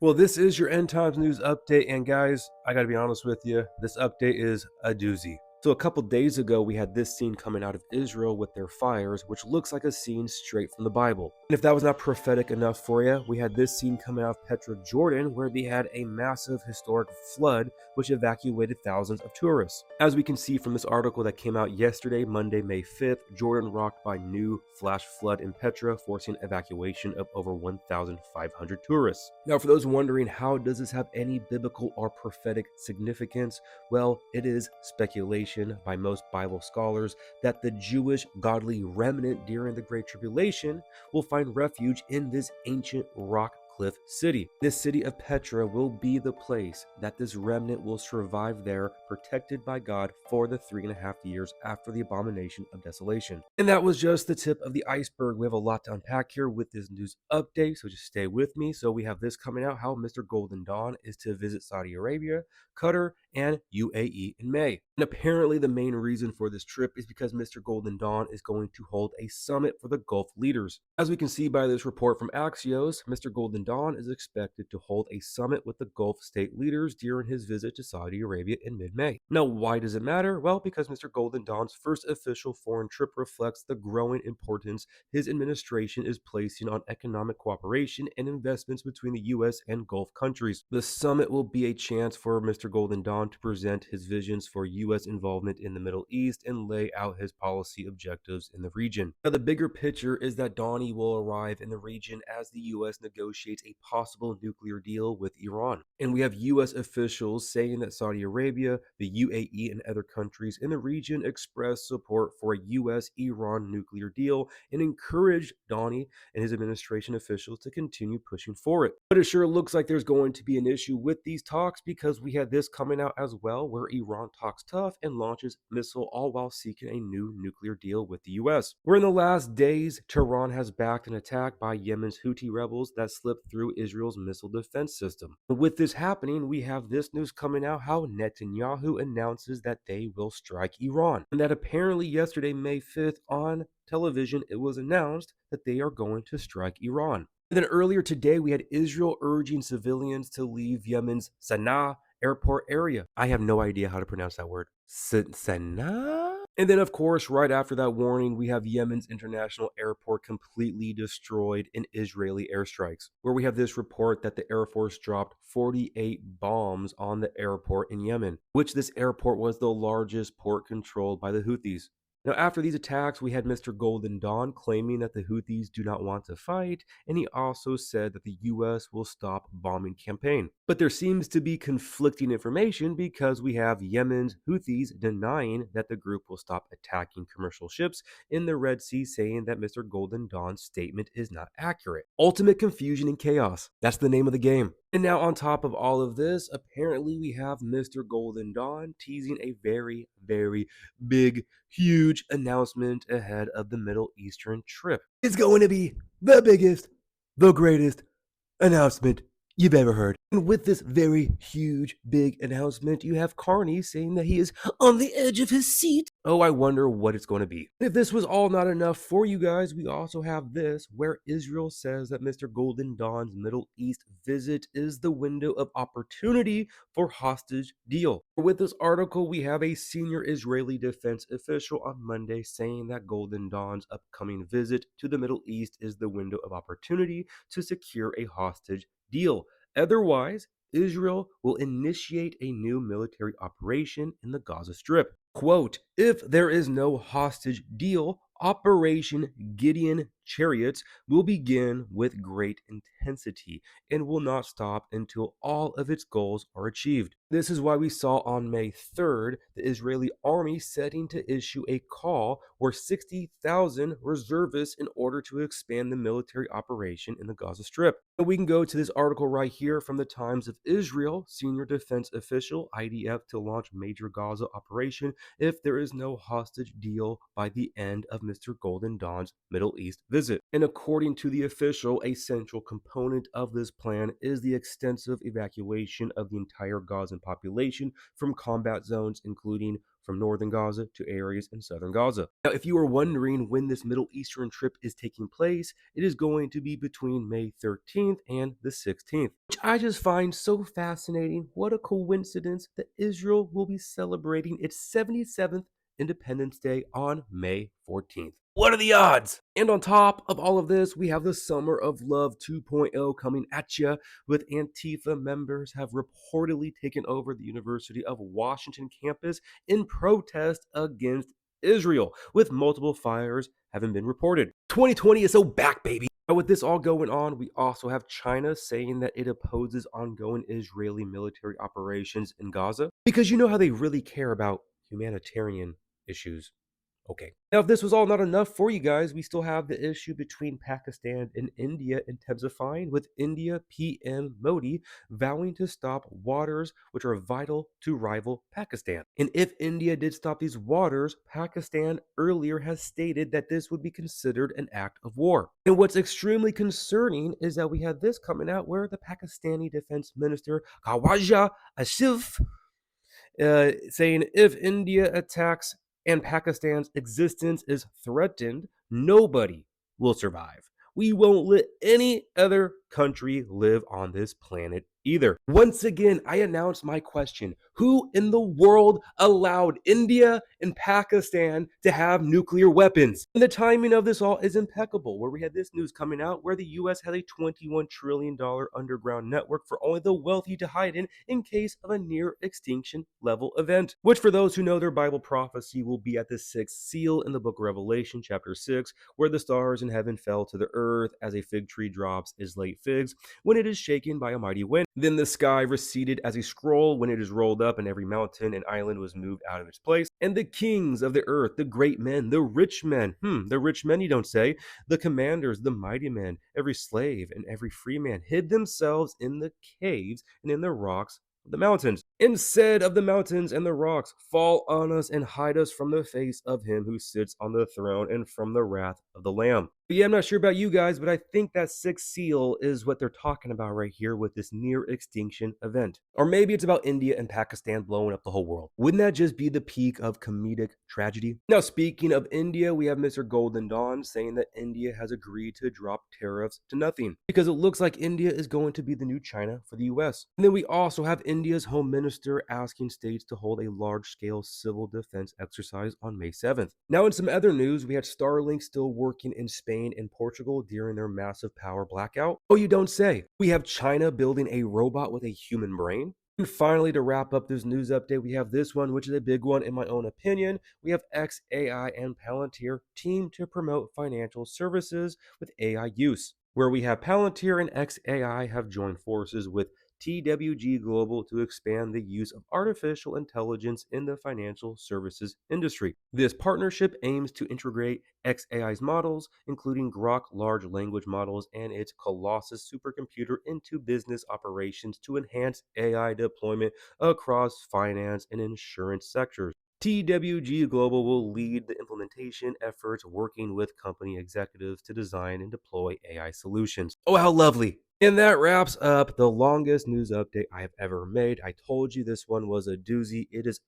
Well, this is your end times news update, and guys, I gotta be honest with you, this update is a doozy. So, a couple days ago, we had this scene coming out of Israel with their fires, which looks like a scene straight from the Bible. And if that was not prophetic enough for you, we had this scene coming out of Petra, Jordan, where they had a massive historic flood which evacuated thousands of tourists. As we can see from this article that came out yesterday, Monday, May 5th, Jordan rocked by new flash flood in Petra, forcing evacuation of over 1,500 tourists. Now, for those wondering, how does this have any biblical or prophetic significance? Well, it is speculation by most Bible scholars that the Jewish godly remnant during the Great Tribulation will find refuge in this ancient rock cliff city. This city of Petra will be the place that this remnant will survive there, protected by God for the 3.5 years after the abomination of desolation. And that was just the tip of the iceberg. We have a lot to unpack here with this news update, so just stay with me. So we have this coming out, how Mr. Golden Dawn is to visit Saudi Arabia, Qatar, and UAE in May. And apparently the main reason for this trip is because Mr. Golden Dawn is going to hold a summit for the Gulf leaders. As we can see by this report from Axios, Mr. Golden Dawn is expected to hold a summit with the Gulf state leaders during his visit to Saudi Arabia in mid-May. Now, why does it matter? Well, because Mr. Golden Dawn's first official foreign trip reflects the growing importance his administration is placing on economic cooperation and investments between the U.S. and Gulf countries. The summit will be a chance for Mr. Golden Dawn to present his visions for U.S. involvement in the Middle East and lay out his policy objectives in the region. Now, the bigger picture is that Donnie will arrive in the region as the U.S. negotiates a possible nuclear deal with Iran. And we have U.S. officials saying that Saudi Arabia, the UAE, and other countries in the region expressed support for a U.S.-Iran nuclear deal and encouraged Donnie and his administration officials to continue pushing for it. But it sure looks like there's going to be an issue with these talks, because we had this coming out as well, where Iran talks tough and launches missile, all while seeking a new nuclear deal with the US. We're in the last days, Tehran has backed an attack by Yemen's Houthi rebels that slipped through Israel's missile defense system. With this happening, we have this news coming out, how Netanyahu announces that they will strike Iran. And that apparently yesterday, May 5th, on television, it was announced that they are going to strike Iran. And then earlier today, we had Israel urging civilians to leave Yemen's Sana'a airport area. I have no idea how to pronounce that word. Sana'a? And then, of course, right after that warning, we have Yemen's international airport completely destroyed in Israeli airstrikes, where we have this report that the Air Force dropped 48 bombs on the airport in Yemen, which this airport was the largest port controlled by the Houthis. Now, after these attacks, we had Mr. Golden Dawn claiming that the Houthis do not want to fight, and he also said that the US will stop bombing campaign. But there seems to be conflicting information, because we have Yemen's Houthis denying that the group will stop attacking commercial ships in the Red Sea, saying that Mr. Golden Dawn's statement is not accurate. Ultimate confusion and chaos. That's the name of the game. And now, on top of all of this, apparently we have Mr. Golden Dawn teasing a very, very big, huge announcement ahead of the Middle Eastern trip. It's going to be the biggest, the greatest announcement you've ever heard. And with this very huge, big announcement, you have Carney saying that he is on the edge of his seat. Oh, I wonder what it's going to be. If this was all not enough for you guys, we also have this, where Israel says that Mr. Golden Dawn's Middle East visit is the window of opportunity for hostage deal. With this article, we have a senior Israeli defense official on Monday saying that Golden Dawn's upcoming visit to the Middle East is the window of opportunity to secure a hostage deal. Otherwise, Israel will initiate a new military operation in the Gaza Strip. Quote, if there is no hostage deal, Operation Gideon Chariots will begin with great intensity and will not stop until all of its goals are achieved. This is why we saw on May 3rd the Israeli army setting to issue a call for 60,000 reservists in order to expand the military operation in the Gaza Strip. And we can go to this article right here from the Times of Israel, senior defense official, IDF to launch major Gaza operation if there is no hostage deal by the end of Mr. Golden Dawn's Middle East visit. And according to the official, a central component of this plan is the extensive evacuation of the entire Gazan population from combat zones, including from northern Gaza to areas in southern Gaza. Now, if you are wondering when this Middle Eastern trip is taking place, it is going to be between May 13th and the 16th, which I just find so fascinating. What a coincidence that Israel will be celebrating its 77th Independence Day on May 14th. What are the odds? And on top of all of this, we have the Summer of Love 2.0 coming at you, with Antifa members have reportedly taken over the University of Washington campus in protest against Israel, with multiple fires having been reported. 2020 is so back, baby. Now, with this all going on, we also have China saying that it opposes ongoing Israeli military operations in Gaza, because you know how they really care about humanitarian issues. Okay. Now, if this was all not enough for you guys, we still have the issue between Pakistan and India intensifying, with India PM Modi vowing to stop waters which are vital to rival Pakistan. And if India did stop these waters, Pakistan earlier has stated that this would be considered an act of war. And what's extremely concerning is that we had this coming out where the Pakistani Defense Minister Khawaja Asif saying if India attacks and Pakistan's existence is threatened, nobody will survive. We won't let any other country live on this planet either. Once again, I announce my question. Who in the world allowed India and Pakistan to have nuclear weapons? And the timing of this all is impeccable, where we had this news coming out where the US has a $21 trillion underground network for only the wealthy to hide in case of a near extinction level event, which for those who know their Bible prophecy will be at the sixth seal in the book of Revelation chapter 6, where the stars in heaven fell to the earth as a fig tree drops its late figs when it is shaken by a mighty wind. Then the sky receded as a scroll when it is rolled up, and every mountain and island was moved out of its place. And the kings of the earth, the great men, the rich men, the rich men, you don't say, the commanders, the mighty men, every slave and every free man hid themselves in the caves and in the rocks of the mountains, and said of the mountains and the rocks, fall on us and hide us from the face of him who sits on the throne and from the wrath of the Lamb. But yeah, I'm not sure about you guys, but I think that sixth seal is what they're talking about right here with this near extinction event. Or maybe it's about India and Pakistan blowing up the whole world. Wouldn't that just be the peak of comedic tragedy? Now, speaking of India, we have Mr. Golden Dawn saying that India has agreed to drop tariffs to nothing, because it looks like India is going to be the new China for the US. And then we also have India's Home Minister asking states to hold a large-scale civil defense exercise on May 7th. Now, in some other news, we had Starlink still working in Spain and Portugal during their massive power blackout. Oh, you don't say. We have China building a robot with a human brain. And finally, to wrap up this news update, we have this one, which is a big one in my own opinion. We have XAI and Palantir team to promote financial services with AI use, where we have Palantir and XAI have joined forces with TWG Global to expand the use of artificial intelligence in the financial services industry. This partnership aims to integrate XAI's models, including Grok large language models and its Colossus supercomputer, into business operations to enhance AI deployment across finance and insurance sectors. TWG Global will lead the implementation efforts, working with company executives to design and deploy AI solutions. Oh, how lovely! And that wraps up the longest news update I have ever made. I told you this one was a doozy. It is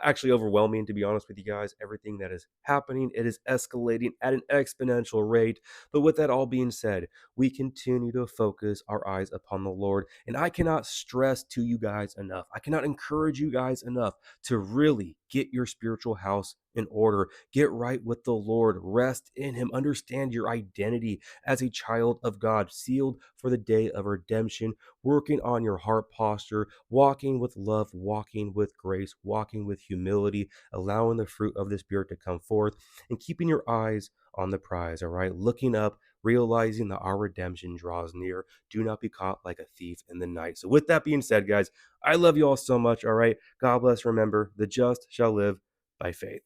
actually overwhelming, to be honest with you guys. Everything that is happening, it is escalating at an exponential rate. But with that all being said, we continue to focus our eyes upon the Lord. And I cannot stress to you guys enough, I cannot encourage you guys enough to really get your spiritual house in order. Get right with the Lord. Rest in Him. Understand your identity as a child of God, sealed for the day of redemption, working on your heart posture, walking with love, walking with grace, walking with humility, allowing the fruit of the Spirit to come forth, and keeping your eyes on the prize, all right? Looking up, realizing that our redemption draws near. Do not be caught like a thief in the night. So with that being said, guys, I love you all so much, all right? God bless. Remember, the just shall live by faith.